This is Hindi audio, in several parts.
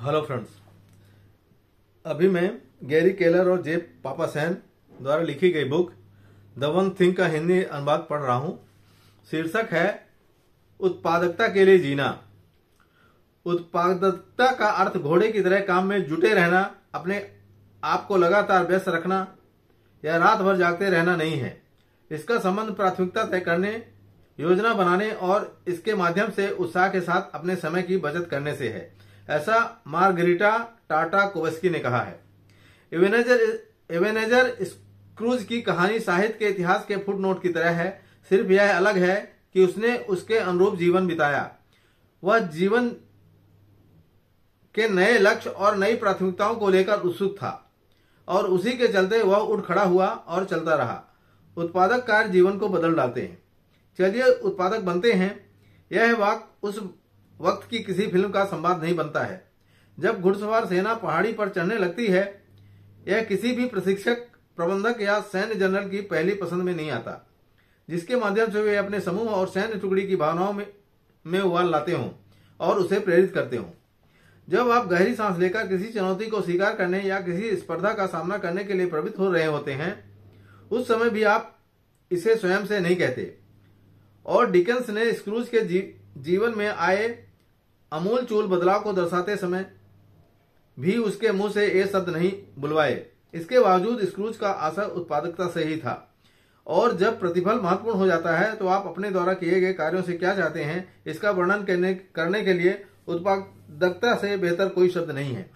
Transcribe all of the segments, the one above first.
हेलो फ्रेंड्स, अभी मैं गैरी केलर और जे पापासैन द्वारा लिखी गई बुक द वन थिंग का हिंदी अनुवाद पढ़ रहा हूं। शीर्षक है उत्पादकता के लिए जीना। उत्पादकता का अर्थ घोड़े की तरह काम में जुटे रहना, अपने आप को लगातार व्यस्त रखना या रात भर जागते रहना नहीं है। इसका संबंध प्राथमिकता तय करने, योजना बनाने और इसके माध्यम से उत्साह के साथ अपने समय की बचत करने से है। ऐसा मार्गरिटा टार्टाकोव्स्की ने कहा है। एबेनेजर स्क्रूज की कहानी साहित्य के इतिहास के फुटनोट की तरह है, सिर्फ यह अलग है कि उसने उसके अनुरूप जीवन बिताया। वह जीवन के नए लक्ष्य और नई प्राथमिकताओं को लेकर उत्सुक था और उसी के चलते वह उठ खड़ा हुआ और चलता रहा। उत्पादक कार्य जीवन को बदल डालते हैं। चलिए उत्पादक बनते हैं। यह वाक्य उस वक्त की किसी फिल्म का संवाद नहीं बनता है जब घुड़सवार सेना पहाड़ी पर चढ़ने लगती है। यह किसी भी प्रशिक्षक, प्रबंधक या सैन्य जनरल की पहली पसंद में नहीं आता, जिसके माध्यम से वे अपने समूह और सैन्य टुकड़ी की भावनाओं में उबाल लाते हों और उसे प्रेरित करते हों। जब आप गहरी सांस लेकर किसी चुनौती को स्वीकार करने या किसी स्पर्धा का सामना करने के लिए प्रवृत्त हो रहे होते हैं, उस समय भी आप इसे स्वयं से नहीं कहते। और डिकेंस ने स्क्रूज के जीवन में आए अमूल चूल बदलाव को दर्शाते समय भी उसके मुंह से ये शब्द नहीं बुलवाए। इसके बावजूद स्क्रूज का आशय उत्पादकता से ही था। और जब प्रतिफल महत्वपूर्ण हो जाता है तो आप अपने द्वारा किए गए कार्यों से क्या चाहते हैं, इसका वर्णन करने के लिए उत्पादकता से बेहतर कोई शब्द नहीं है।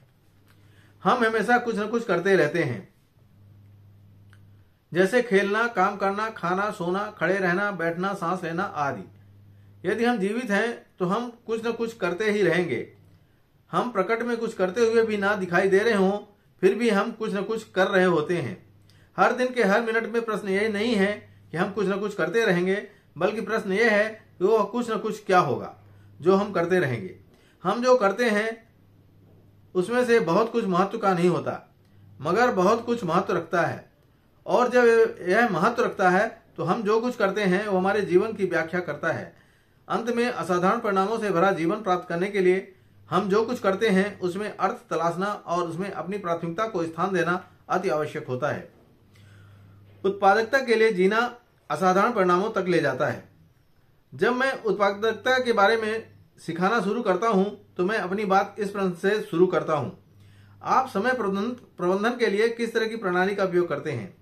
हम हमेशा कुछ न कुछ करते रहते हैं, जैसे खेलना, काम करना, खाना, सोना, खड़े रहना, बैठना, सांस लेना आदि। यदि हम जीवित हैं तो हम कुछ न कुछ करते ही रहेंगे। हम प्रकट में कुछ करते हुए भी ना दिखाई दे रहे हों, फिर भी हम कुछ न कुछ कर रहे होते हैं। हर दिन के हर मिनट में प्रश्न यह नहीं है कि हम कुछ न कुछ करते रहेंगे, बल्कि प्रश्न यह है कि वो कुछ न कुछ क्या होगा जो हम करते रहेंगे। हम जो करते हैं उसमें से बहुत कुछ महत्व का नहीं होता, मगर बहुत कुछ महत्व रखता है। और जब यह महत्व रखता है तो हम जो कुछ करते हैं वो हमारे जीवन की व्याख्या करता है। अंत में असाधारण परिणामों से भरा जीवन प्राप्त करने के लिए हम जो कुछ करते हैं उसमें अर्थ तलाशना और उसमें अपनी प्राथमिकता को स्थान देना अति आवश्यक होता है। उत्पादकता के लिए जीना असाधारण परिणामों तक ले जाता है। जब मैं उत्पादकता के बारे में सिखाना शुरू करता हूं तो मैं अपनी बात इस प्रश्न से शुरू करता हूं: आप समय प्रबंधन के लिए किस तरह की प्रणाली का उपयोग करते हैं?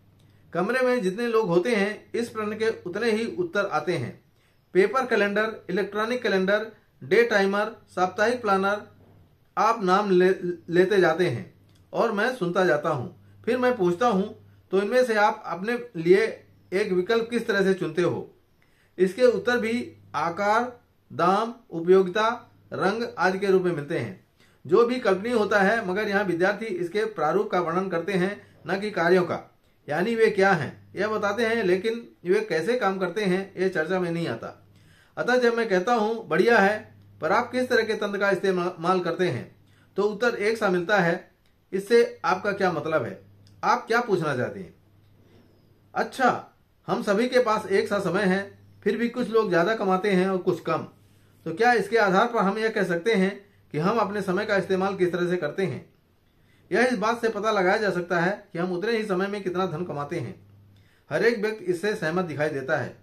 कमरे में जितने लोग होते हैं, इस प्रश्न के उतने ही उत्तर आते हैं। Paper calendar, electronic calendar, day timer, साप्ताहिक प्लानर, आप नाम लेते जाते हैं और मैं सुनता जाता हूं। फिर मैं पूछता हूं, तो इनमें से आप अपने लिए एक विकल्प किस तरह से चुनते हो? इसके उत्तर भी आकार, दाम, उपयोगिता, रंग आदि के रूप में मिलते हैं, जो भी कल्पनीय होता है। मगर यहाँ विद्यार्थी इसके प्रारूप का वर्णन करते हैं, न कि कार्यों का। यानी वे क्या हैं यह बताते हैं, लेकिन वे कैसे काम करते हैं यह चर्चा में नहीं आता। अतः जब मैं कहता हूं बढ़िया है, पर आप किस तरह के तंत्र का इस्तेमाल करते हैं, तो उत्तर एक सा मिलता है। इससे आपका क्या मतलब है? आप क्या पूछना चाहते हैं? अच्छा, हम सभी के पास एक सा समय है, फिर भी कुछ लोग ज्यादा कमाते हैं और कुछ कम। तो क्या इसके आधार पर हम यह कह सकते हैं कि हम अपने समय का इस्तेमाल किस तरह से करते हैं? यह इस बात से पता लगाया जा सकता है कि हम उतने ही समय में कितना धन कमाते हैं। हर एक व्यक्ति इससे सहमत दिखाई देता है।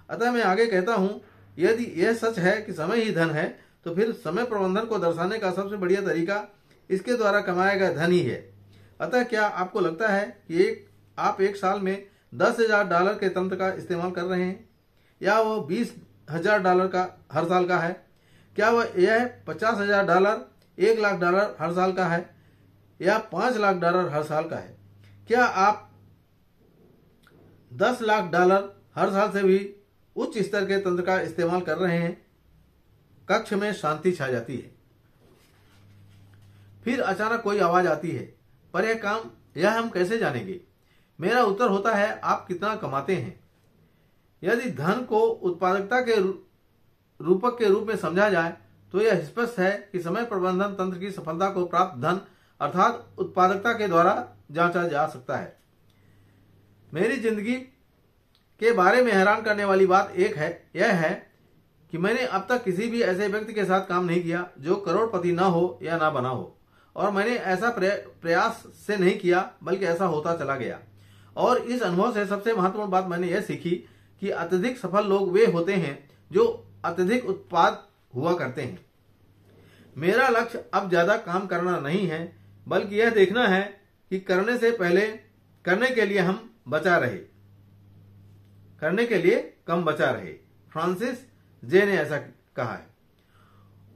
अतः मैं आगे कहता हूं, यदि यह सच है कि समय ही धन है, तो फिर समय प्रबंधन को दर्शाने का सबसे बढ़िया तरीका इसके द्वारा कमाया गया धन ही है। अतः क्या आपको लगता है कि आप एक साल में $10,000 के तंत्र का इस्तेमाल कर रहे हैं, या वो $20,000 का हर साल का है? क्या वह यह $50,000, $1,00,000 हर साल का है, या $5,00,000 हर साल का है? क्या आप $10,00,000 हर साल से भी उच्च स्तर के तंत्र का इस्तेमाल कर रहे हैं? कक्ष में शांति छा जाती है। फिर अचानक कोई आवाज आती है, पर यह हम कैसे जानेंगे? मेरा उत्तर होता है, आप कितना कमाते हैं। यदि धन को उत्पादकता के रूपक के रूप में समझा जाए तो यह स्पष्ट है कि समय प्रबंधन तंत्र की सफलता को प्राप्त धन अर्थात उत्पादकता के द्वारा जांचा जा सकता है। मेरी जिंदगी के बारे में हैरान करने वाली बात यह है कि मैंने अब तक किसी भी ऐसे व्यक्ति के साथ काम नहीं किया जो करोड़पति ना हो या ना बना हो, और मैंने ऐसा प्रयास से नहीं किया, बल्कि ऐसा होता चला गया। और इस अनुभव से सबसे महत्वपूर्ण बात मैंने यह सीखी कि अत्यधिक सफल लोग वे होते हैं जो अत्यधिक उत्पाद हुआ करते हैं। मेरा लक्ष्य अब ज्यादा काम करना नहीं है, बल्कि यह देखना है कि करने से पहले करने के लिए हम बचा रहे, करने के लिए कम बचा रहे। फ्रांसिस जे ने ऐसा कहा है।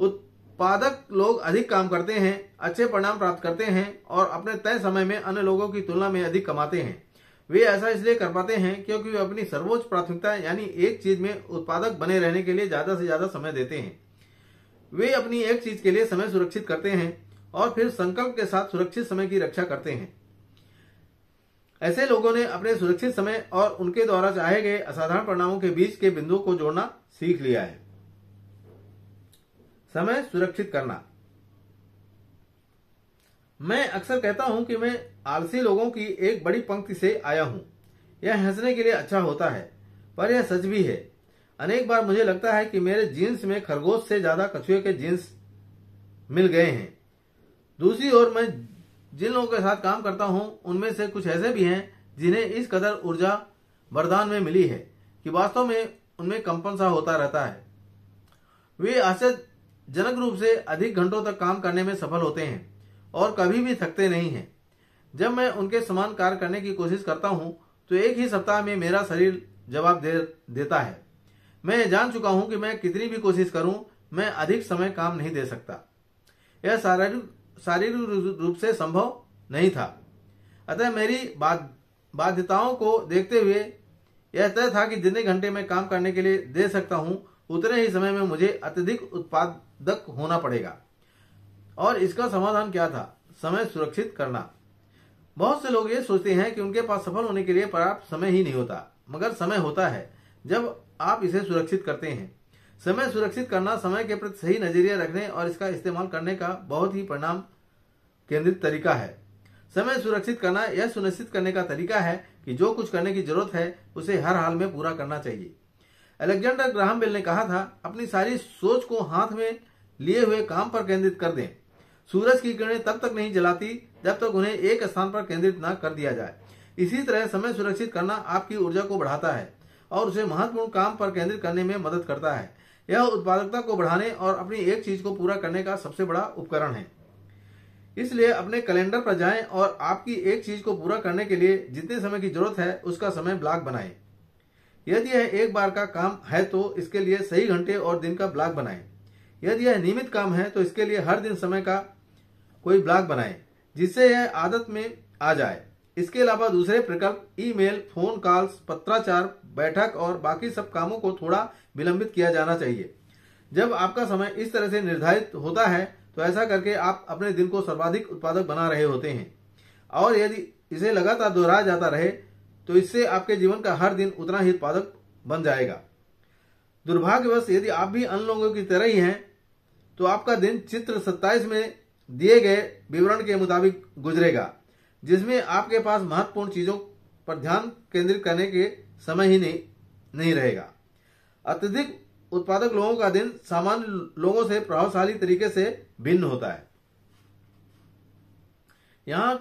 उत्पादक लोग अधिक काम करते हैं, अच्छे परिणाम प्राप्त करते हैं और अपने तय समय में अन्य लोगों की तुलना में अधिक कमाते हैं। वे ऐसा इसलिए कर पाते हैं क्योंकि वे अपनी सर्वोच्च प्राथमिकता यानी एक चीज में उत्पादक बने रहने के लिए ज्यादा से ज्यादा समय देते हैं। वे अपनी एक चीज के लिए समय सुरक्षित करते हैं और फिर संकल्प के साथ सुरक्षित समय की रक्षा करते हैं। ऐसे लोगों ने अपने सुरक्षित समय और उनके द्वारा चाहे गए असाधारण परिणामों के बीच के बिंदुओं को जोड़ना सीख लिया है। समय सुरक्षित करना। मैं अक्सर कहता हूं कि मैं आलसी लोगों की एक बड़ी पंक्ति से आया हूं। यह हंसने के लिए अच्छा होता है, पर यह सच भी है। अनेक बार मुझे लगता है कि मेरे जीन्स में खरगोश से ज्यादा कछुए के जीन्स मिल गए हैं। दूसरी ओर मैं जिन लोगों के साथ काम करता हूं उनमें से कुछ ऐसे भी हैं जिन्हें इस कदर ऊर्जा वरदान में मिली है कि वास्तव में उनमें कंपन सा होता रहता है। वे आश्चर्यजनक रूप से अधिक घंटों तक काम करने में सफल होते हैं और कभी भी थकते नहीं हैं। जब मैं उनके समान कार्य करने की कोशिश करता हूं तो एक ही सप्ताह में मेरा शरीर जवाब देता है। मैं जान चुका हूं कि मैं कितनी भी कोशिश करूं, मैं अधिक समय काम नहीं दे सकता। यह शारीरिक रूप से संभव नहीं था। अतः मेरी बाध्यताओं को देखते हुए यह तय था कि जितने घंटे मैं काम करने के लिए दे सकता हूं उतने ही समय में मुझे अत्यधिक उत्पादक होना पड़ेगा। और इसका समाधान क्या था? समय सुरक्षित करना। बहुत से लोग ये सोचते हैं कि उनके पास सफल होने के लिए पर्याप्त समय ही नहीं होता, मगर समय होता है जब आप इसे सुरक्षित करते हैं। समय सुरक्षित करना समय के प्रति सही नजरिया रखने और इसका इस्तेमाल करने का बहुत ही परिणाम केंद्रित तरीका है। समय सुरक्षित करना यह सुनिश्चित करने का तरीका है कि जो कुछ करने की जरूरत है उसे हर हाल में पूरा करना चाहिए। अलेक्जेंडर ग्राहम बेल ने कहा था, अपनी सारी सोच को हाथ में लिए हुए काम पर केंद्रित कर दें। सूरज की किरणें तब तक नहीं जलाती जब तक उन्हें एक स्थान पर केंद्रित न कर दिया जाए। इसी तरह समय सुरक्षित करना आपकी ऊर्जा को बढ़ाता है और उसे महत्वपूर्ण काम पर केंद्रित करने में मदद करता है। यह उत्पादकता को बढ़ाने और अपनी एक चीज को पूरा करने का सबसे बड़ा उपकरण है। इसलिए अपने कैलेंडर पर जाएं और आपकी एक चीज को पूरा करने के लिए जितने समय की जरूरत है उसका समय ब्लॉक बनाएं। यदि यह एक बार का काम है तो इसके लिए सही घंटे और दिन का ब्लॉक बनाएं। यदि यह नियमित काम है तो इसके लिए हर दिन समय का कोई ब्लॉक बनाएं जिससे यह आदत में आ जाए। इसके अलावा दूसरे प्रकल्प, ईमेल, फोन कॉल्स, पत्राचार, बैठक और बाकी सब कामों को थोड़ा विलंबित किया जाना चाहिए। जब आपका समय इस तरह से निर्धारित होता है तो ऐसा करके आप अपने दिन को सर्वाधिक उत्पादक बना रहे होते हैं। और यदि इसे लगातार दोहराया जाता रहे तो इससे आपके जीवन का हर दिन उतना ही उत्पादक बन जाएगा। दुर्भाग्यवश यदि आप भी अन्य लोगों की तरह ही हैं तो आपका दिन चित्र 27 में दिए गए विवरण के मुताबिक गुजरेगा, जिसमें आपके पास महत्वपूर्ण चीजों पर ध्यान केंद्रित करने के समय ही नहीं रहेगा। अत्यधिक उत्पादक लोगों का दिन सामान्य लोगों से प्रभावशाली तरीके से भिन्न होता है। यहां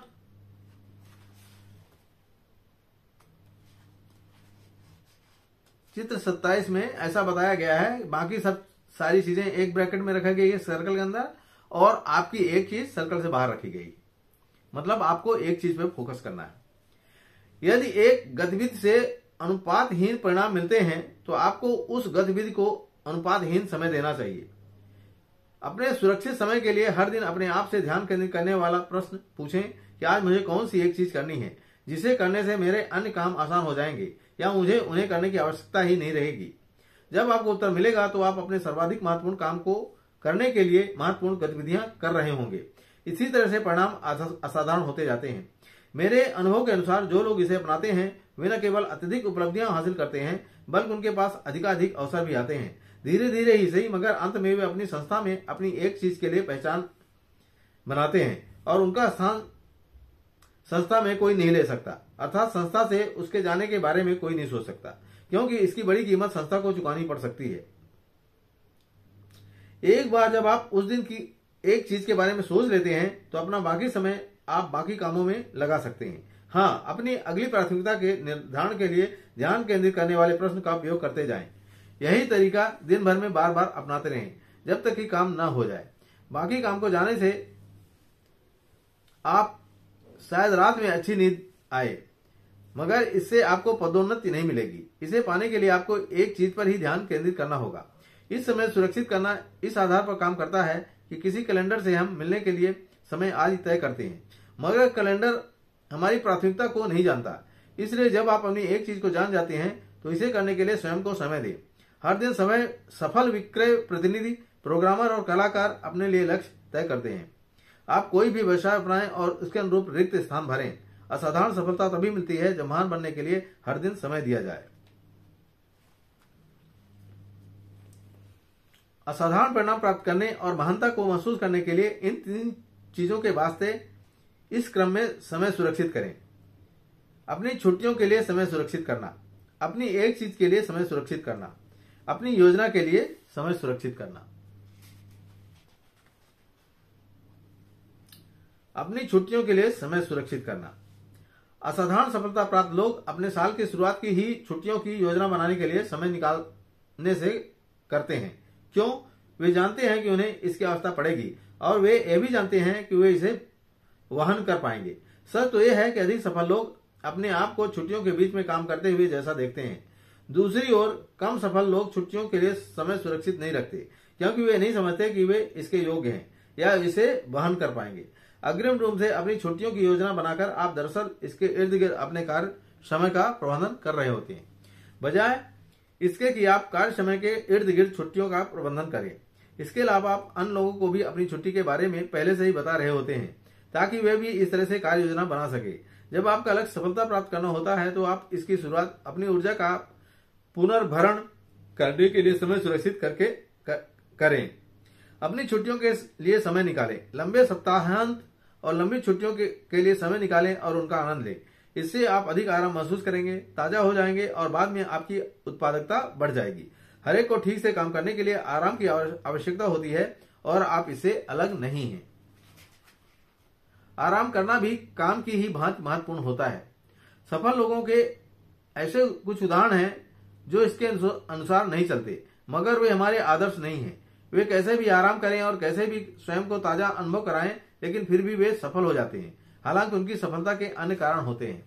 चित्र 27 में ऐसा बताया गया है, बाकी सब सारी चीजें एक ब्रैकेट में रखी गई है सर्कल के अंदर और आपकी एक चीज सर्कल से बाहर रखी गई। मतलब आपको एक चीज पे फोकस करना है। यदि एक गतिविधि से अनुपातहीन परिणाम मिलते हैं तो आपको उस गतिविधि को अनुपातहीन समय देना चाहिए। अपने सुरक्षित समय के लिए हर दिन अपने आप से ध्यान केंद्रित करने वाला प्रश्न पूछें कि आज मुझे कौन सी एक चीज करनी है जिसे करने से मेरे अन्य काम आसान हो जाएंगे या मुझे उन्हें करने की आवश्यकता ही नहीं रहेगी। जब आपको उत्तर मिलेगा तो आप अपने सर्वाधिक महत्वपूर्ण काम को करने के लिए महत्वपूर्ण गतिविधियां कर रहे होंगे। इसी तरह से परिणाम असाधारण होते जाते हैं। मेरे अनुभव के अनुसार जो लोग इसे अपनाते हैं वे न केवल अत्यधिक उपलब्धियां हासिल करते हैं बल्कि उनके पास अधिकाधिक अवसर भी आते हैं। धीरे धीरे ही सही, मगर अंत में वे अपनी संस्था में अपनी एक चीज के लिए पहचान बनाते हैं और उनका स्थान संस्था में कोई नहीं ले सकता, अर्थात संस्था से उसके जाने के बारे में कोई नहीं सोच सकता, क्योंकि इसकी बड़ी कीमत संस्था को चुकानी पड़ सकती है। एक बार जब आप उस दिन की एक चीज के बारे में सोच लेते हैं तो अपना बाकी समय आप बाकी कामों में लगा सकते हैं। हाँ, अपनी अगली प्राथमिकता के निर्धारण के लिए ध्यान केंद्रित करने वाले प्रश्न का उपयोग करते जाएं। यही तरीका दिन भर में बार बार अपनाते रहें जब तक कि काम ना हो जाए। बाकी काम को जाने से आप शायद रात में अच्छी नींद आए, मगर इससे आपको पदोन्नति नहीं मिलेगी। इसे पाने के लिए आपको एक चीज पर ही ध्यान केंद्रित करना होगा। इस समय सुरक्षित करना इस आधार पर काम करता है कि किसी कैलेंडर से हम मिलने के लिए समय आज तय करते हैं, मगर कैलेंडर हमारी प्राथमिकता को नहीं जानता। इसलिए जब आप अपनी एक चीज को जान जाते हैं तो इसे करने के लिए स्वयं को समय दें। हर दिन समय सफल विक्रय प्रतिनिधि, प्रोग्रामर और कलाकार अपने लिए लक्ष्य तय करते हैं। आप कोई भी व्यवसाय अपनाएं और उसके अनुरूप रिक्त स्थान भरें। असाधारण सफलता तभी मिलती है जब महान बनने के लिए हर दिन समय दिया जाए। असाधारण परिणाम प्राप्त करने और महानता को महसूस करने के लिए इन 3 चीजों के वास्ते इस क्रम में समय सुरक्षित करें। अपनी छुट्टियों के लिए समय सुरक्षित करना, अपनी एक चीज के लिए समय सुरक्षित करना, अपनी योजना के लिए समय सुरक्षित करना। अपनी छुट्टियों के लिए समय सुरक्षित करना। असाधारण सफलता प्राप्त लोग अपने साल की शुरुआत की ही छुट्टियों की योजना बनाने के लिए समय निकालने से करते हैं। क्यों? वे जानते हैं कि उन्हें इसकी आवश्यकता पड़ेगी और वे ये भी जानते हैं कि वे इसे वहन कर पाएंगे। सच तो यह है कि अधिक सफल लोग अपने आप को छुट्टियों के बीच में काम करते हुए जैसा देखते हैं। दूसरी ओर कम सफल लोग छुट्टियों के लिए समय सुरक्षित नहीं रखते, क्योंकि वे नहीं समझते कि वे इसके योग्य हैं या इसे वहन कर पाएंगे। अग्रिम रूप से अपनी छुट्टियों की योजना बनाकर आप दरअसल इसके इर्द गिर्द अपने कार्य समय का प्रबंधन कर रहे होते हैं, बजाय इसके कि आप कार्य समय के इर्द गिर्द छुट्टियों का प्रबंधन करें। इसके अलावा आप अन्य लोगों को भी अपनी छुट्टी के बारे में पहले से ही बता रहे होते हैं ताकि वे भी इस तरह से कार्य योजना बना सके। जब आपका लक्ष्य सफलता प्राप्त करना होता है तो आप इसकी शुरुआत अपनी ऊर्जा का पुनर्भरण करने के लिए समय सुरक्षित करके करें। अपनी छुट्टियों के लिए समय निकालें। लंबे सप्ताहांत और लंबी छुट्टियों के लिए समय निकालें और उनका आनंद लें। इससे आप अधिक आराम महसूस करेंगे, ताजा हो जाएंगे और बाद में आपकी उत्पादकता बढ़ जाएगी। हर एक को ठीक से काम करने के लिए आराम की आवश्यकता होती है और आप इससे अलग नहीं हैं। आराम करना भी काम की ही भांति महत्वपूर्ण होता है। सफल लोगों के ऐसे कुछ उदाहरण हैं जो इसके अनुसार नहीं चलते, मगर वे हमारे आदर्श नहीं हैं। वे कैसे भी आराम करें और कैसे भी स्वयं को ताजा अनुभव कराएं, लेकिन फिर भी वे सफल हो जाते हैं, हालांकि उनकी सफलता के अन्य कारण होते हैं।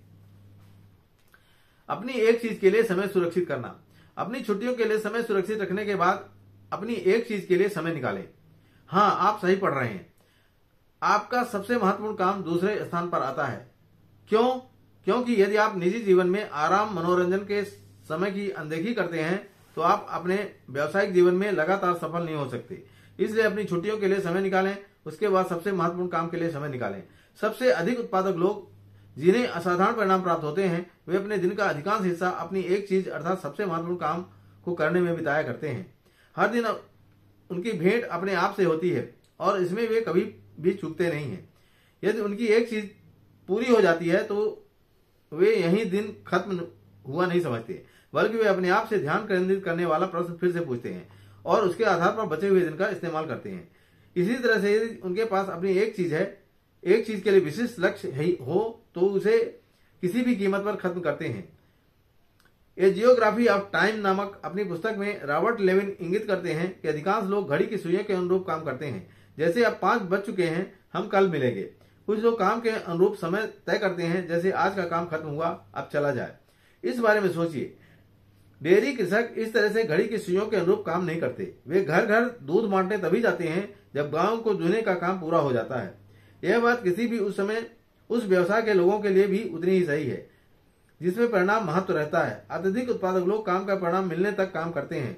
अपनी एक चीज के लिए समय सुरक्षित करना। अपनी छुट्टियों के लिए समय सुरक्षित रखने के बाद अपनी एक चीज के लिए समय निकालें। हाँ, आप सही पढ़ रहे हैं। आपका सबसे महत्वपूर्ण काम दूसरे स्थान पर आता है। क्यों? क्योंकि यदि आप निजी जीवन में आराम मनोरंजन के समय की अनदेखी करते हैं तो आप अपने व्यावसायिक जीवन में लगातार सफल नहीं हो सकते। इसलिए अपनी छुट्टियों के लिए समय निकालें, उसके बाद सबसे महत्वपूर्ण काम के लिए समय निकालें। सबसे अधिक उत्पादक लोग जिन्हें असाधारण परिणाम प्राप्त होते हैं, वे अपने दिन का अधिकांश हिस्सा अपनी एक चीज अर्थात सबसे महत्वपूर्ण काम को करने में बिताया करते हैं। हर दिन उनकी भेंट अपने आप से होती है और इसमें वे कभी भी चूकते नहीं हैं। यदि उनकी एक चीज पूरी हो जाती है तो वे यही दिन खत्म हुआ नहीं समझते, बल्कि वे अपने आप से ध्यान केंद्रित करने वाला प्रश्न फिर से पूछते हैं और उसके आधार पर बचे हुए दिन का इस्तेमाल करते हैं। इसी तरह से यदि उनके पास अपनी एक चीज है, एक चीज के लिए विशिष्ट लक्ष्य हो तो उसे किसी भी कीमत पर खत्म करते हैं। ए जियोग्राफी ऑफ टाइम नामक अपनी पुस्तक में रॉबर्ट लेविन इंगित करते हैं कि अधिकांश लोग घड़ी की सुइयों के अनुरूप काम करते हैं। जैसे अब 5 बज चुके हैं, हम कल मिलेंगे। कुछ लोग काम के अनुरूप समय तय करते हैं, जैसे आज का काम खत्म हुआ, अब चला जाए। इस बारे में सोचिए। डेयरी कृषक इस तरह से घड़ी की सुइयों के अनुरूप काम नहीं करते। वे घर घर दूध बांटने तभी जाते हैं जब गांव को दुहने का काम पूरा हो जाता है। यह बात किसी भी उस समय उस व्यवसाय के लोगों के लिए भी उतनी ही सही है जिसमें परिणाम महत्व रहता है। अत्यधिक उत्पादक लोग काम का परिणाम मिलने तक काम करते हैं।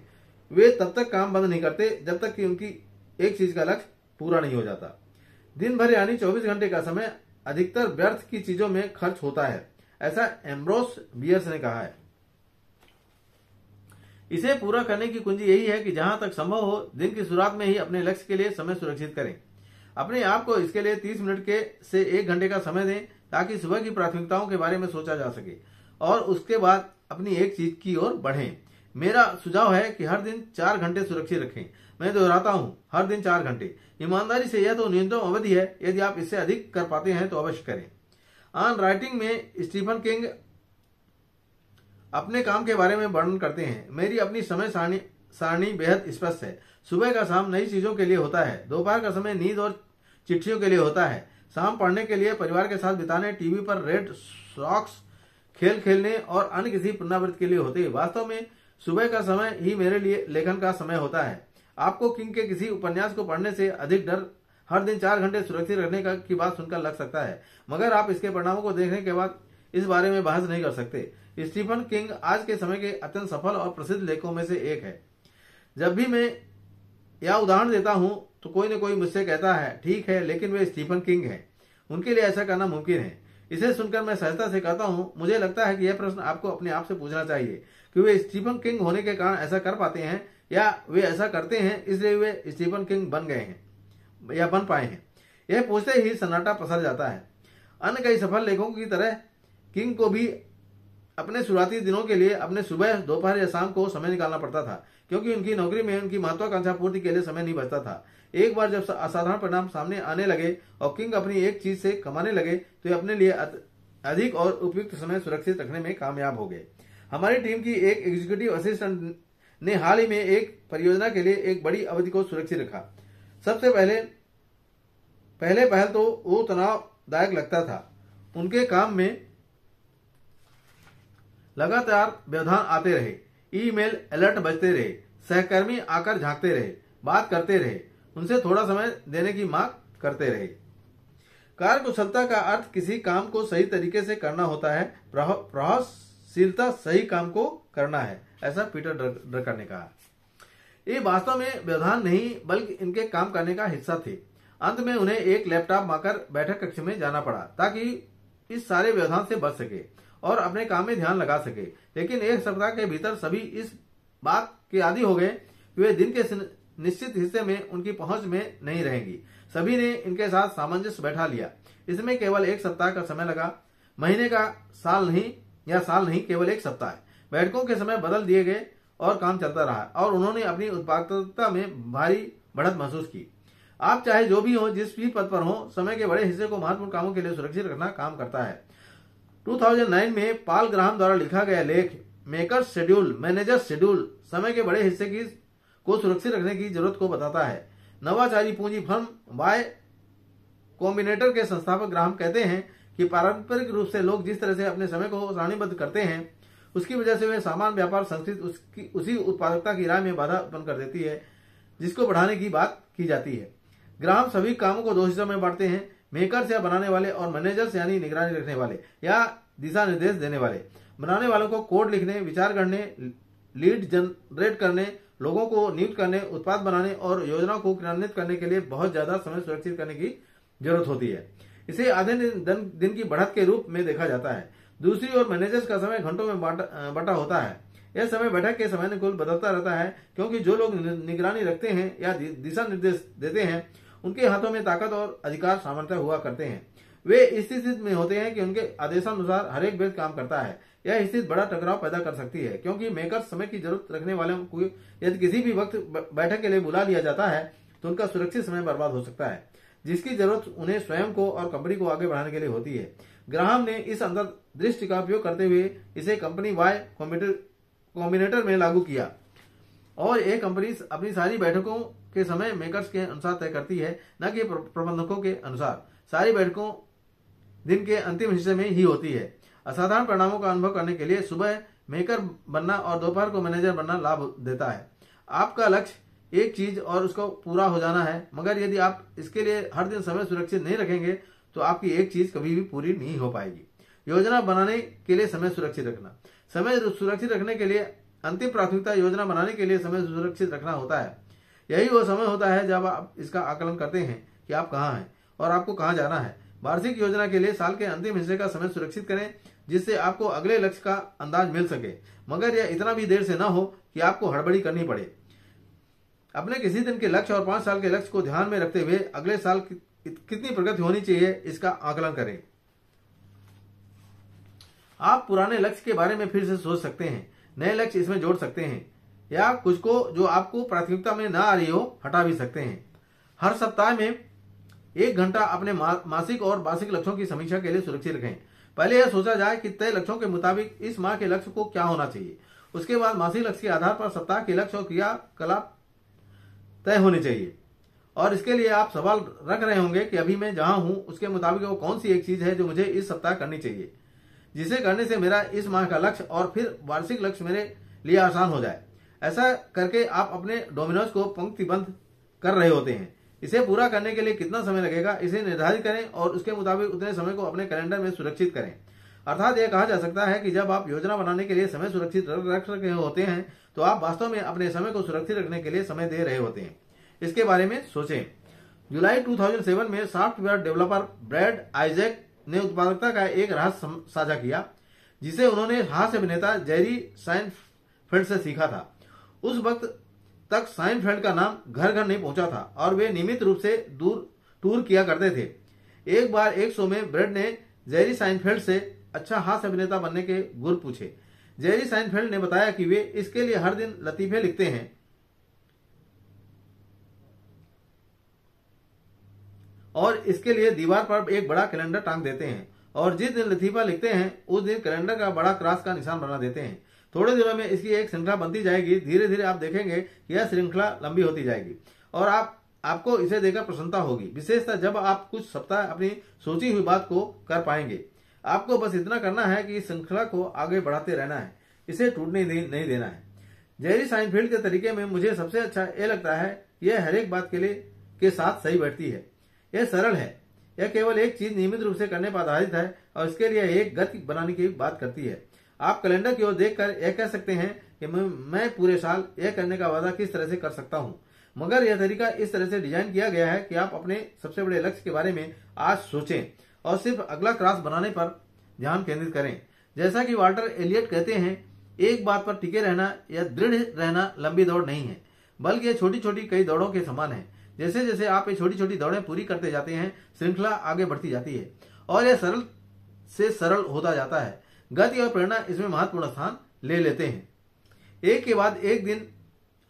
वे तब तक काम बंद नहीं करते जब तक कि उनकी एक चीज का लक्ष्य पूरा नहीं हो जाता। दिन भर यानी 24 घंटे का समय अधिकतर व्यर्थ की चीजों में खर्च होता है, ऐसा एम्ब्रोस बियर्स ने कहा है। इसे पूरा करने की कुंजी यही है कि जहां तक संभव हो दिन की शुरुआत में ही अपने लक्ष्य के लिए समय सुरक्षित करें। अपने आप को इसके लिए 30 मिनट के से 1 घंटे का समय दें ताकि सुबह की प्राथमिकताओं के बारे में सोचा जा सके और उसके बाद अपनी एक चीज की ओर बढ़ें। मेरा सुझाव है कि हर दिन 4 घंटे सुरक्षित रखें। मैं दोहराता हूं, हर दिन 4 घंटे। ईमानदारी से यह तो न्यूनतम अवधि है, यदि आप इससे अधिक कर पाते हैं तो अवश्य करें। ऑन राइटिंग में स्टीफन किंग अपने काम के बारे में वर्णन करते हैं। मेरी अपनी समय सारणी बेहद स्पष्ट है। सुबह का शाम नई चीजों के लिए होता है, दोपहर का समय नींद और चिट्ठियों के लिए होता है, शाम पढ़ने के लिए, परिवार के साथ बिताने, टीवी पर रेड सॉक्स खेल खेलने और अन्य किसी पुनरावृत्ति के लिए होते हैं। वास्तव में सुबह का समय ही मेरे लिए लेखन का समय होता है। आपको किंग के किसी उपन्यास को पढ़ने से अधिक डर हर दिन 4 घंटे सुरक्षित रखने की बात सुनकर लग सकता है, मगर आप इसके परिणामों को देखने के बाद इस बारे में बहस नहीं कर सकते। स्टीफन किंग आज के समय के अत्यंत सफल और प्रसिद्ध लेखकों में से एक है। जब भी मैं यह उदाहरण देता हूं तो कोई न कोई मुझसे कहता है, ठीक है, लेकिन वे स्टीफन किंग हैं, उनके लिए ऐसा करना मुमकिन है। इसे सुनकर मैं सहजता से कहता हूं, मुझे लगता है कि यह प्रश्न आपको अपने आप से पूछना चाहिए कि वे स्टीफन किंग होने के कारण ऐसा कर पाते हैं, या वे ऐसा करते हैं इसलिए वे स्टीफन किंग बन गए हैं या बन पाए हैं। यह पूछते ही सन्नाटा पसर जाता है। अन्य कई सफल लेखकों की तरह किंग को भी अपने शुरुआती दिनों के लिए अपने सुबह, दोपहर या शाम को समय निकालना पड़ता था, क्योंकि उनकी नौकरी में उनकी महत्वाकांक्षा पूर्ति के लिए समय नहीं बचता था। एक बार जब असाधारण परिणाम सामने आने लगे और किंग अपनी एक चीज से कमाने लगे तो अपने लिए अधिक और उपयुक्त समय सुरक्षित रखने में कामयाब हो गए। हमारी टीम की एक एग्जीक्यूटिव असिस्टेंट ने हाल ही में एक परियोजना के लिए एक बड़ी अवधि को सुरक्षित रखा। सबसे पहले पहल तो वो तनावदायक लगता था। उनके काम में लगातार व्यवधान आते रहे, ईमेल अलर्ट बजते रहे, सहकर्मी आकर झांकते रहे, बात करते रहे, उनसे थोड़ा समय देने की मांग करते रहे। कार्यकुशलता का अर्थ किसी काम को सही तरीके से करना होता है, प्रभावशीलता सही काम को करना है, ऐसा पीटर ड्रकर ने कहा। ये वास्तव में व्यवधान नहीं बल्कि इनके काम करने का हिस्सा थे। अंत में उन्हें एक लैपटॉप मांगकर बैठक कक्ष में जाना पड़ा ताकि इस सारे व्यवधान से बच सके और अपने काम में ध्यान लगा सके। लेकिन एक सप्ताह के भीतर सभी इस बात के आदी हो गए कि वे दिन के निश्चित हिस्से में उनकी पहुंच में नहीं रहेंगी। सभी ने इनके साथ सामंजस्य बैठा लिया। इसमें केवल 1 सप्ताह का समय लगा, महीने का, साल नहीं, केवल 1 सप्ताह। बैठकों के समय बदल दिए गए और काम चलता रहा और उन्होंने अपनी उत्पादकता में भारी बढ़त महसूस की। आप चाहे जो भी हो, जिस भी पद पर हो, समय के बड़े हिस्से को महत्वपूर्ण कामों के लिए सुरक्षित रखना काम करता है। 2009 में पॉल ग्राहम द्वारा लिखा गया लेख मेकर्स शेड्यूल, मैनेजर्स शेड्यूल समय के बड़े हिस्से को सुरक्षित रखने की जरूरत को बताता है। नवाचारी पूंजी फर्म वाई कॉम्बिनेटर के संस्थापक ग्राहम कहते हैं कि पारंपरिक रूप से लोग जिस तरह से अपने समय को सारणीबद्ध करते हैं, उसकी वजह से वे सामान व्यापार संस्कृति उसी उत्पादकता की राह में बाधा उत्पन्न कर देती है जिसको बढ़ाने की बात की जाती है। ग्राहम सभी कामों को 2 हिस्सों में बांटते हैं, मेकर्स या बनाने वाले और मैनेजर्स यानी निगरानी रखने वाले या दिशा निर्देश देने वाले। बनाने वालों को कोड लिखने, विचार करने, लीड जनरेट करने, लोगों को नियुक्त करने, उत्पाद बनाने और योजनाओं को क्रियान्वित करने के लिए बहुत ज्यादा समय सुरक्षित करने की जरूरत होती है। इसे आधे दिन की बढ़त के रूप में देखा जाता है। दूसरी ओर मैनेजर्स का समय घंटों में बटा होता है। यह समय बैठक के समय अनुकूल बदलता रहता है, क्योंकि जो लोग निगरानी रखते हैं या दिशा निर्देश देते हैं उनके हाथों में ताकत और अधिकार सामर्थ्य हुआ करते हैं। वे इस स्थिति में होते हैं कि उनके आदेशानुसार हर एक व्यक्ति काम करता है। यह स्थिति बड़ा टकराव पैदा कर सकती है, क्योंकि मेकर समय की जरूरत रखने वालों को यदि किसी भी वक्त बैठक के लिए बुला लिया जाता है तो उनका सुरक्षित समय बर्बाद हो सकता है, जिसकी जरूरत उन्हें स्वयं को और कंपनी को आगे बढ़ाने के लिए होती है। ग्राहम ने इस अंतर्दृष्टि का उपयोग करते हुए इसे कंपनी वाई कॉम्बिनेटर में लागू किया और एक कंपनी अपनी सारी बैठकों के समय मेकर्स के अनुसार तय करती है, न कि प्रबंधकों के अनुसार। सारी बैठकों दिन के अंतिम हिस्से में ही होती है। असाधारण परिणामों का अनुभव करने के लिए सुबह मेकर बनना और दोपहर को मैनेजर बनना लाभ देता है। आपका लक्ष्य एक चीज और उसको पूरा हो जाना है, मगर यदि आप इसके लिए हर दिन समय सुरक्षित नहीं रखेंगे तो आपकी एक चीज कभी भी पूरी नहीं हो पाएगी। योजना बनाने के लिए समय सुरक्षित रखना। समय सुरक्षित रखने के लिए अंतिम प्राथमिकता योजना बनाने के लिए समय सुरक्षित रखना होता है। यही वो समय होता है जब आप इसका आकलन करते हैं कि आप कहाँ हैं और आपको कहाँ जाना है। वार्षिक योजना के लिए साल के अंतिम हिस्से का समय सुरक्षित करें, जिससे आपको अगले लक्ष्य का अंदाज मिल सके, मगर यह इतना भी देर से न हो कि आपको हड़बड़ी करनी पड़े। अपने किसी दिन के लक्ष्य और 5 साल के लक्ष्य को ध्यान में रखते हुए अगले साल कितनी प्रगति होनी चाहिए इसका आकलन करें। आप पुराने लक्ष्य के बारे में फिर से सोच सकते हैं, नए लक्ष्य इसमें जोड़ सकते हैं या कुछ को जो आपको प्राथमिकता में ना आ रही हो हटा भी सकते हैं। हर सप्ताह में 1 घंटा अपने मासिक और वार्षिक लक्ष्यों की समीक्षा के लिए सुरक्षित रखें। पहले यह सोचा जाए कि तय लक्ष्यों के मुताबिक इस माह के लक्ष्य को क्या होना चाहिए। उसके बाद मासिक लक्ष्य के आधार पर सप्ताह के लक्ष्य और क्रियाकलाप तय होने चाहिए। और इसके लिए आप सवाल रख रहे होंगे कि अभी मैं जहां हूं उसके मुताबिक वो कौन सी एक चीज है जो मुझे इस सप्ताह करनी चाहिए, जिसे करने से मेरा इस माह का लक्ष्य और फिर वार्षिक लक्ष्य मेरे लिए आसान हो जाए। ऐसा करके आप अपने डोमिनोज को पंक्तिबद्ध कर रहे होते हैं। इसे पूरा करने के लिए कितना समय लगेगा इसे निर्धारित करें और उसके मुताबिक उतने समय को अपने कैलेंडर में सुरक्षित करें। अर्थात यह कहा जा सकता है कि जब आप योजना बनाने के लिए समय सुरक्षित रख रहे होते हैं तो आप वास्तव में अपने समय को सुरक्षित रखने के लिए समय दे रहे होते हैं। इसके बारे में सोचें। जुलाई 2007 में सॉफ्टवेयर डेवलपर ब्रैड आइजैक ने उत्पादकता का एक रहस्य साझा किया जिसे उन्होंने हास्य अभिनेता जेरी साइनफेल्ड से सीखा था। उस वक्त तक साइनफेल्ड का नाम घर घर नहीं पहुंचा था और वे नियमित रूप से टूर किया करते थे। एक बार एक शो में ब्रैड ने जेरी साइनफेल्ड से अच्छा हास्य अभिनेता बनने के गुर पूछे। जेरी साइनफेल्ड ने बताया कि वे इसके लिए हर दिन लतीफे लिखते हैं और इसके लिए दीवार पर एक बड़ा कैलेंडर टांग देते हैं और जिस दिन लतीफा लिखते हैं उस दिन कैलेंडर का बड़ा क्रॉस का निशान बना देते हैं। थोड़े दिनों में इसकी एक श्रृंखला बनती जाएगी। धीरे धीरे आप देखेंगे कि यह श्रृंखला लंबी होती जाएगी और आपको इसे देखकर प्रसन्नता होगी, विशेषतः जब आप कुछ सप्ताह अपनी सोची हुई बात को कर पाएंगे। आपको बस इतना करना है कि इस श्रृंखला को आगे बढ़ाते रहना है, इसे टूटने नहीं देना है। जेरी साइनफील्ड के तरीके में मुझे सबसे अच्छा यह लगता है, यह हर एक बात के साथ सही बैठती है। यह सरल है, यह केवल एक चीज नियमित रूप से करने पर आधारित है और इसके लिए एक गति बनाने की बात करती है। आप कैलेंडर की ओर देखकर यह कह सकते हैं कि मैं पूरे साल यह करने का वादा किस तरह से कर सकता हूं, मगर यह तरीका इस तरह से डिजाइन किया गया है कि आप अपने सबसे बड़े लक्ष्य के बारे में आज सोचें और सिर्फ अगला क्रॉस बनाने पर ध्यान केंद्रित करें। जैसा कि वाल्टर एलियट कहते हैं, एक बात पर टिके रहना या दृढ़ रहना लंबी दौड़ नहीं है, बल्कि ये छोटी छोटी कई दौड़ों के समान है। जैसे जैसे आप ये छोटी छोटी दौड़ें पूरी करते जाते हैं, श्रृंखला आगे बढ़ती जाती है और यह सरल से सरल होता जाता है। गति और प्रेरणा इसमें महत्वपूर्ण स्थान ले लेते हैं। एक के बाद एक दिन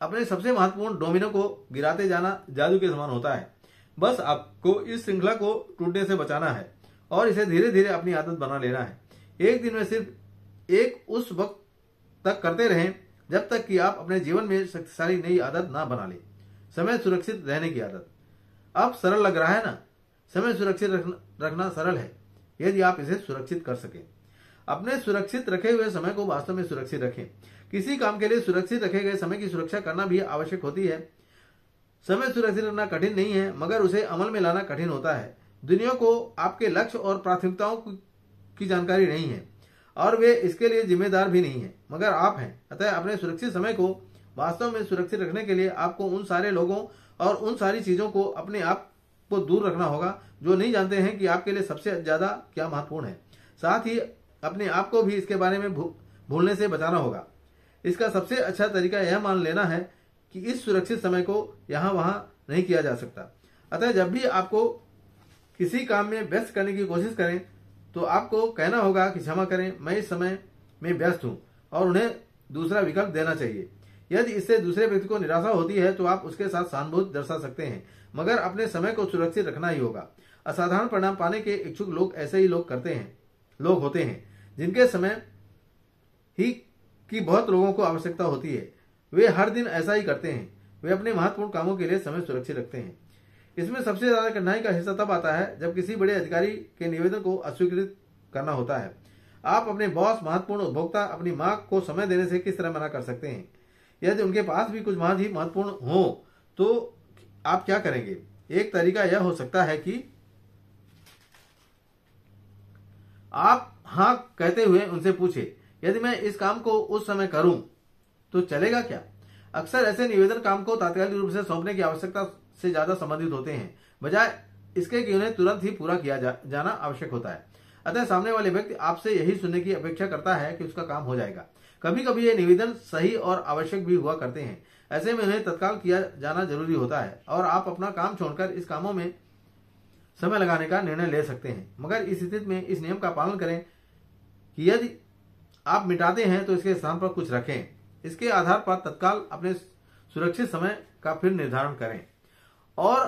अपने सबसे महत्वपूर्ण डोमिनो को गिराते जाना जादू के समान होता है। बस आपको इस श्रृंखला को टूटने से बचाना है और इसे धीरे धीरे अपनी आदत बना लेना है। एक दिन में सिर्फ एक उस वक्त तक करते रहें जब तक कि आप अपने जीवन में शक्तिशाली नई आदत ना बना लें। समय सुरक्षित रहने की आदत। अब सरल लग रहा है ना? समय सुरक्षित रखना सरल है यदि आप इसे सुरक्षित कर सकें। अपने सुरक्षित रखे हुए समय को वास्तव में सुरक्षित रखें। किसी काम के लिए सुरक्षित रखे गए समय की सुरक्षा करना भी आवश्यक होती है। समय सुरक्षित रखना कठिन नहीं है, मगर उसे अमल में लाना कठिन होता है। दुनिया को आपके लक्ष्य और प्राथमिकताओं की जानकारी नहीं है और वे इसके लिए जिम्मेदार भी नहीं है, मगर आप हैं। अतः अपने सुरक्षित समय को वास्तव में सुरक्षित रखने के लिए आपको उन सारे लोगों और उन सारी चीजों को अपने आप को दूर रखना होगा जो नहीं जानते हैं कि आपके लिए सबसे ज्यादा क्या महत्वपूर्ण है। साथ ही अपने आप को भी इसके बारे में भूलने से बचाना होगा। इसका सबसे अच्छा तरीका यह मान लेना है कि इस सुरक्षित समय को यहां वहां नहीं किया जा सकता। अतः जब भी आपको किसी काम में व्यस्त करने की कोशिश करें तो आपको कहना होगा कि क्षमा करें, मैं इस समय में व्यस्त हूं, और उन्हें दूसरा विकल्प देना चाहिए। यदि इससे दूसरे व्यक्ति को निराशा होती है तो आप उसके साथ सहानुभूति दर्शा सकते हैं, मगर अपने समय को सुरक्षित रखना ही होगा। असाधारण परिणाम पाने के इच्छुक लोग ऐसे ही लोग होते हैं जिनके समय ही की बहुत लोगों को आवश्यकता होती है। वे हर दिन ऐसा ही करते हैं। वे अपने महत्वपूर्ण कामों के लिए समय सुरक्षित रखते हैं। इसमें सबसे ज्यादा कठिनाई का हिस्सा तब आता है जब किसी बड़े अधिकारी के निवेदन को अस्वीकृत करना होता है। आप अपने बॉस, महत्वपूर्ण उपभोक्ता, अपनी मां को समय देने से किस तरह मना कर सकते हैं? यदि उनके पास भी कुछ बात ही महत्वपूर्ण हो तो आप क्या करेंगे? एक तरीका यह हो सकता है कि आप हाँ कहते हुए उनसे पूछे, यदि मैं इस काम को उस समय करूं तो चलेगा क्या? अक्सर ऐसे निवेदन काम को तात्कालिक रूप से सौंपने की आवश्यकता से ज्यादा संबंधित होते हैं, बजाय इसके कि उन्हें तुरंत ही पूरा किया जाना आवश्यक होता है। अतः सामने वाले व्यक्ति आपसे यही सुनने की अपेक्षा करता है कि उसका काम हो जाएगा। कभी कभी ये निवेदन सही और आवश्यक भी हुआ करते हैं। ऐसे में उन्हें तत्काल किया जाना जरूरी होता है और आप अपना काम छोड़कर इस कामों में समय लगाने का निर्णय ले सकते हैं। मगर इस स्थिति में इस नियम का पालन करें कि यदि आप मिटाते हैं तो इसके स्थान पर कुछ रखें। इसके आधार पर तत्काल अपने सुरक्षित समय का फिर निर्धारण करें। और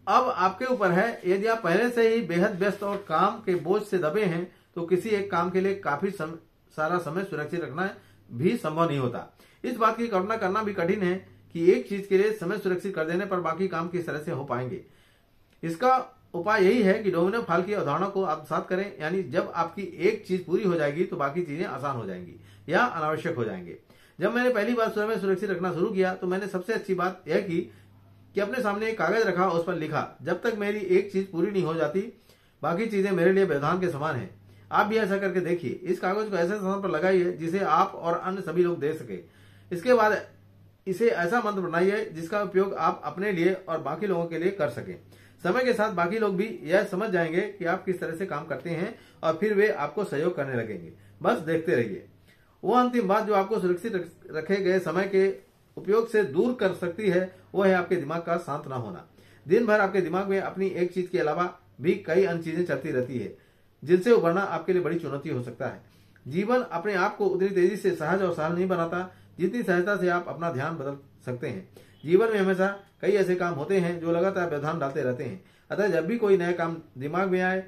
अब आपके ऊपर है, यदि आप पहले से ही बेहद व्यस्त और काम के बोझ से दबे हैं तो किसी एक काम के लिए काफी सारा समय सुरक्षित रखना भी संभव नहीं होता। इस बात की कल्पना करना भी कठिन है कि एक चीज के लिए समय सुरक्षित कर देने पर बाकी काम किस तरह से हो पाएंगे। इसका उपाय यही है कि डोमिनो फॉल की अवधारणा को आत्मसात करें, यानी जब आपकी एक चीज पूरी हो जाएगी तो बाकी चीजें आसान हो जाएंगी या अनावश्यक हो जाएंगे। जब मैंने पहली बार समय सुरक्षित रखना शुरू किया तो मैंने सबसे अच्छी बात यह की कि अपने सामने एक कागज रखा, उस पर लिखा, जब तक मेरी एक चीज पूरी नहीं हो जाती बाकी चीजें मेरे लिए व्यवधान के समान है। आप भी ऐसा करके देखिए। इस कागज को ऐसे स्थान पर लगाइए जिसे आप और अन्य सभी लोग देख सके। इसके बाद इसे ऐसा मंत्र बनाइए जिसका उपयोग आप अपने लिए और बाकी लोगों के लिए कर सके। समय के साथ बाकी लोग भी यह समझ जाएंगे कि आप किस तरह से काम करते हैं और फिर वे आपको सहयोग करने लगेंगे। बस देखते रहिए। वो अंतिम बात जो आपको सुरक्षित रखे गए समय के उपयोग से दूर कर सकती है वो है आपके दिमाग का शांत ना होना। दिन भर आपके दिमाग में अपनी एक चीज के अलावा भी कई अन्य चीजें चलती रहती है जिनसे उभरना आपके लिए बड़ी चुनौती हो सकता है। जीवन अपने आप को उतनी तेजी से सहज और सरल नहीं बनाता जितनी सहजता से आप अपना ध्यान बदल सकते हैं। जीवन में हमेशा कई ऐसे काम होते हैं जो लगातार व्यवधान डालते रहते हैं। अतः जब भी कोई नया काम दिमाग में आए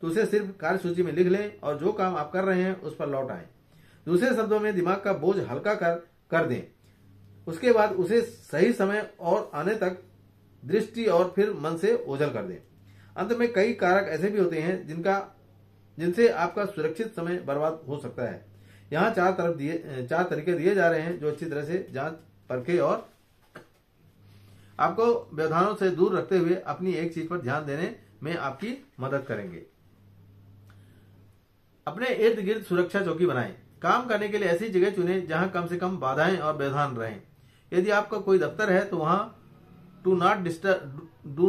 तो उसे सिर्फ कार्य सूची में लिख लें और जो काम आप कर रहे हैं उस पर लौट आए। दूसरे शब्दों में दिमाग का बोझ हल्का कर दें। उसके बाद उसे सही समय और आने तक दृष्टि और फिर मन से ओझल कर दें। अंत में कई कारक ऐसे भी होते हैं जिनसे आपका सुरक्षित समय बर्बाद हो सकता है। यहाँ चार तरीके दिए जा रहे हैं जो अच्छी तरह से जांच परखे और आपको व्यवधानों से दूर रखते हुए अपनी एक चीज पर ध्यान देने में आपकी मदद करेंगे। अपने इर्द गिर्द सुरक्षा चौकी बनाएं। काम करने के लिए ऐसी जगह चुनें जहां कम से कम बाधाएं और व्यवधान रहें। यदि आपका कोई दफ्तर है तो वहां डू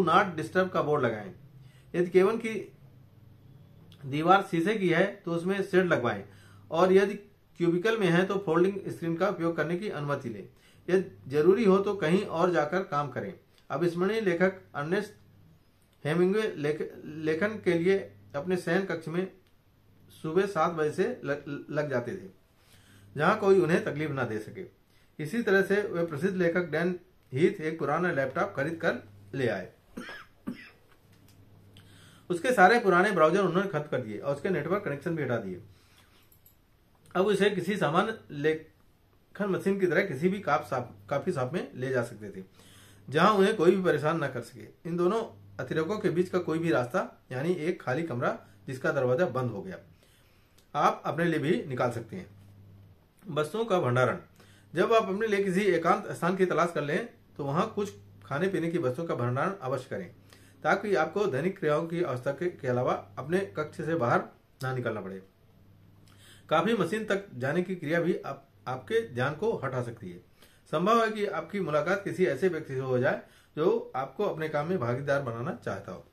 नॉट डिस्टर्ब का बोर्ड लगाएं। यदि केवल की दीवार शीशे की है तो उसमें शेड लगवाएं और यदि क्यूबिकल में है तो फोल्डिंग स्क्रीन का उपयोग करने की अनुमति लें। यदि जरूरी हो तो कहीं और जाकर काम करें। अविस्मरणीय लेखक अर्नेस्ट हेमिंग्वे लेखन के लिए अपने शयन कक्ष में सुबह 7 बजे से लग जाते थे जहां कोई उन्हें तकलीफ न दे सके। इसी तरह से वे प्रसिद्ध लेखक डैन हीथ एक पुराना लैपटॉप खरीद कर ले आए। उसके सारे पुराने ब्राउजर उन्होंने खत्म कर दिए और उसके नेटवर्क कनेक्शन भी हटा दिए। अब उसे किसी सामान्य लेखन मशीन की तरह किसी भी कॉफी शॉप में ले जा सकते थे जहां उन्हें कोई भी परेशान न कर सके। इन दोनों अतिरेकों के बीच का कोई भी रास्ता, यानी एक खाली कमरा जिसका दरवाजा बंद हो गया, आप अपने लिए भी निकाल सकते हैं। वस्तुओं का भंडारण। जब आप अपने लिए किसी एकांत स्थान की तलाश कर लें तो वहां कुछ खाने पीने की वस्तुओं का भंडारण अवश्य करें ताकि आपको दैनिक क्रियाओं की अवस्था के अलावा अपने कक्ष से बाहर ना निकलना पड़े। काफी मशीन तक जाने की क्रिया भी आपके ध्यान को हटा सकती है। संभव है कि आपकी मुलाकात किसी ऐसे व्यक्ति से हो जाए जो आपको अपने काम में भागीदार बनाना चाहता हो।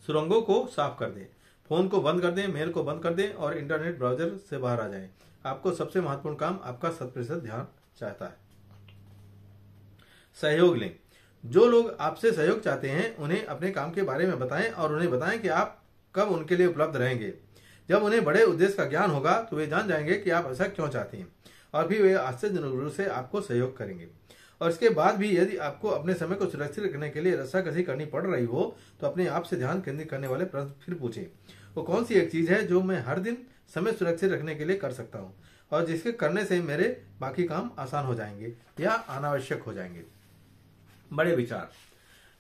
सुरंगों को साफ कर दें। फोन को बंद कर दें, मेल को बंद कर दें और इंटरनेट ब्राउजर से बाहर आ जाएं। आपको सबसे महत्वपूर्ण काम आपका 100% ध्यान चाहता है। सहयोग लें। जो लोग आपसे सहयोग चाहते हैं उन्हें अपने काम के बारे में बताएं और उन्हें बताएं कि आप कब उनके लिए उपलब्ध रहेंगे। जब उन्हें बड़े उद्देश्य का ज्ञान होगा तो वे जान जाएंगे कि आप ऐसा क्यों चाहते हैं और फिर वे आश्चर्यजनक रूप से आपको सहयोग करेंगे। और इसके बाद भी यदि आपको अपने समय को सुरक्षित रखने के लिए रस्साकसी करनी पड़ रही हो तो अपने आप से ध्यान केंद्रित करने वाले प्रश्न फिर पूछें। वो कौन सी एक चीज है जो मैं हर दिन समय सुरक्षित रखने के लिए कर सकता हूँ और जिसके करने से मेरे बाकी काम आसान हो जाएंगे या अनावश्यक हो जाएंगे। बड़े विचार।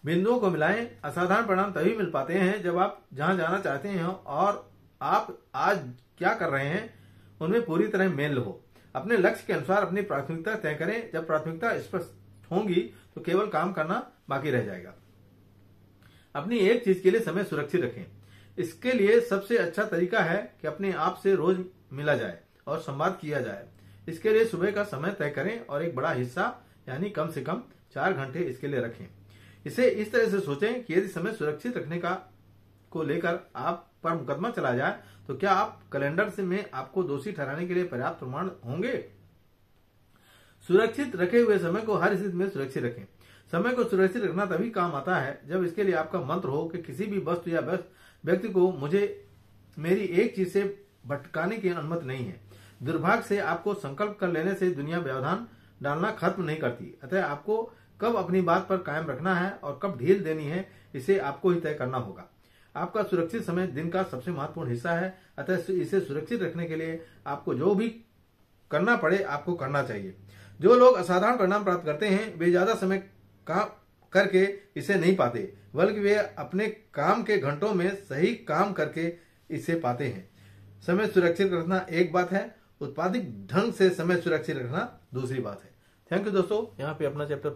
बिंदुओं को मिलाएं। असाधारण परिणाम तभी मिल पाते हैं जब आप जहां जाना चाहते हैं और आप आज क्या कर रहे हैं उनमें पूरी तरह मेल हो। अपने लक्ष्य के अनुसार अपनी प्राथमिकता तय करें। जब प्राथमिकता स्पष्ट होंगी तो केवल काम करना बाकी रह जाएगा। अपनी एक चीज के लिए समय सुरक्षित रखें। इसके लिए सबसे अच्छा तरीका है कि अपने आप से रोज मिला जाए और संवाद किया जाए। इसके लिए सुबह का समय तय करें और एक बड़ा हिस्सा यानी कम से कम 4 घंटे इसके लिए रखें। इसे इस तरह से सोचें कि यदि समय सुरक्षित रखने को लेकर आप पर मुकदमा चला जाए तो क्या आप कैलेंडर से में आपको दोषी ठहराने के लिए पर्याप्त प्रमाण होंगे। सुरक्षित रखे हुए समय को हर स्थिति में सुरक्षित रखें। समय को सुरक्षित रखना तभी काम आता है जब इसके लिए आपका मंत्र हो कि किसी भी वस्तु या व्यक्ति को मुझे मेरी एक चीज से भटकाने की अनुमति नहीं है। दुर्भाग्य से आपको संकल्प कर लेने से दुनिया व्यवधान डालना खत्म नहीं करती। अतः आपको कब अपनी बात पर कायम रखना है और कब ढील देनी है, इसे आपको ही तय करना होगा। आपका सुरक्षित समय दिन का सबसे महत्वपूर्ण हिस्सा है। अतः इसे सुरक्षित रखने के लिए आपको जो भी करना पड़े आपको करना चाहिए। जो लोग असाधारण परिणाम प्राप्त करते हैं वे ज्यादा समय काम करके इसे नहीं पाते, बल्कि वे अपने काम के घंटों में सही काम करके इसे पाते हैं। समय सुरक्षित रखना एक बात है, उत्पादक ढंग से समय सुरक्षित रखना दूसरी बात है। थैंक यू दोस्तों, यहाँ पे अपना चैप्टर